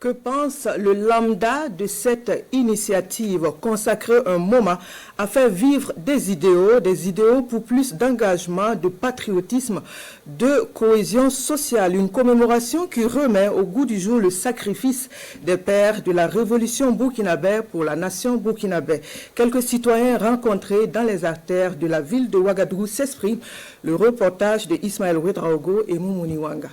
Que pense le lambda de cette initiative? Consacrer un moment à faire vivre des idéaux pour plus d'engagement, de patriotisme, de cohésion sociale. Une commémoration qui remet au goût du jour le sacrifice des pères de la révolution burkinabé pour la nation burkinabé. Quelques citoyens rencontrés dans les artères de la ville de Ouagadougou s'expriment. Le reportage de Ismaël Ouedraogo et Moumouni Wanga.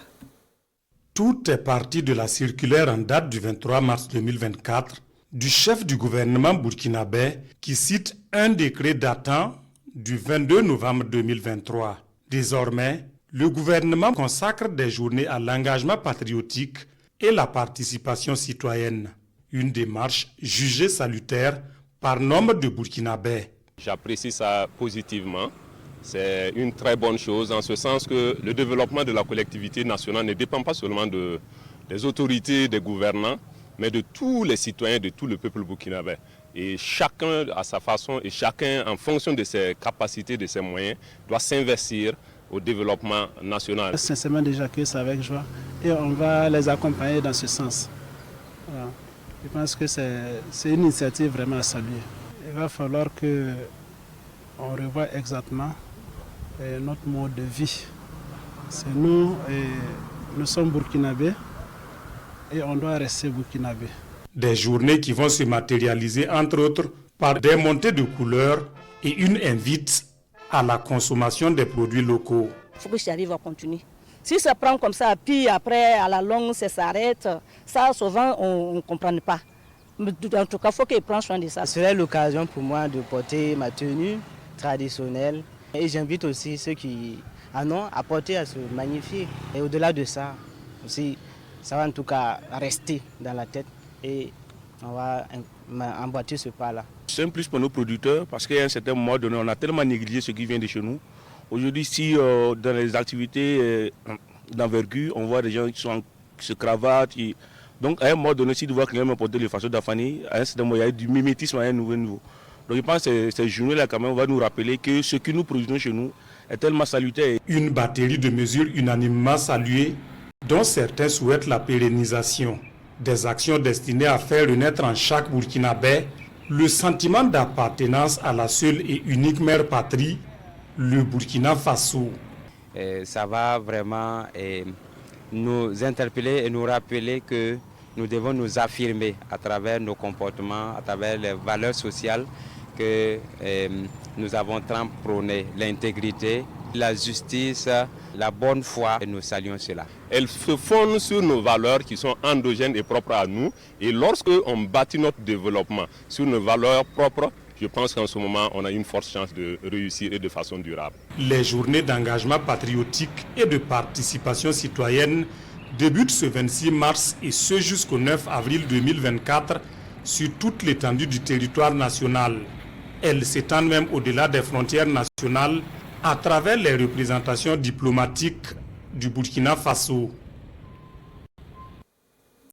Tout est parti de la circulaire en date du 23 mars 2024 du chef du gouvernement burkinabé qui cite un décret datant du 22 novembre 2023. Désormais, le gouvernement consacre des journées à l'engagement patriotique et la participation citoyenne. Une démarche jugée salutaire par nombre de Burkinabés. J'apprécie ça positivement. C'est une très bonne chose en ce sens que le développement de la collectivité nationale ne dépend pas seulement des autorités, des gouvernants, mais de tous les citoyens, de tout le peuple burkinabé. Et chacun à sa façon et chacun en fonction de ses capacités, de ses moyens, doit s'investir au développement national. Sincèrement, déjà que c'est avec joie et on va les accompagner dans ce sens. Voilà. Je pense que c'est une initiative vraiment à saluer. Il va falloir qu'on revoie exactement notre mode de vie. C'est nous sommes burkinabés et on doit rester burkinabés. Des journées qui vont se matérialiser entre autres par des montées de couleurs et une invite à la consommation des produits locaux. Il faut que j'arrive à continuer. Si ça prend comme ça, puis après à la longue ça s'arrête, ça souvent on ne comprend pas. Mais en tout cas, il faut qu'il prenne soin de ça. Ce serait l'occasion pour moi de porter ma tenue traditionnelle. Et j'invite aussi ceux qui en ont à porter à se magnifier. Et au-delà de ça, aussi, ça va en tout cas rester dans la tête et on va emboîter ce pas-là. C'est un plus pour nos producteurs parce qu'à un certain moment donné, on a tellement négligé ce qui vient de chez nous. Aujourd'hui, si dans les activités d'envergure, on voit des gens qui se cravatent. Donc à un moment donné, si tu vois quelqu'un me porter les façons d'Afani, à un certain moment, il y a du mimétisme à un nouveau niveau. Donc je pense que ces journées-là, quand même, va nous rappeler que ce que nous produisons chez nous est tellement salutaire. Une batterie de mesures unanimement saluées, dont certains souhaitent la pérennisation. Des actions destinées à faire renaître en chaque Burkinabé le sentiment d'appartenance à la seule et unique mère patrie, le Burkina Faso. Ça va vraiment nous interpeller et nous rappeler que nous devons nous affirmer à travers nos comportements, à travers les valeurs sociales que nous avons tant prônées, l'intégrité, la justice, la bonne foi, et nous saluons cela. Elles se fondent sur nos valeurs qui sont endogènes et propres à nous. Et lorsque on bâtit notre développement sur nos valeurs propres, je pense qu'en ce moment, on a une forte chance de réussir et de façon durable. Les journées d'engagement patriotique et de participation citoyenne débutent ce 26 mars et ce jusqu'au 9 avril 2024 sur toute l'étendue du territoire national. Elles s'étendent même au-delà des frontières nationales à travers les représentations diplomatiques du Burkina Faso.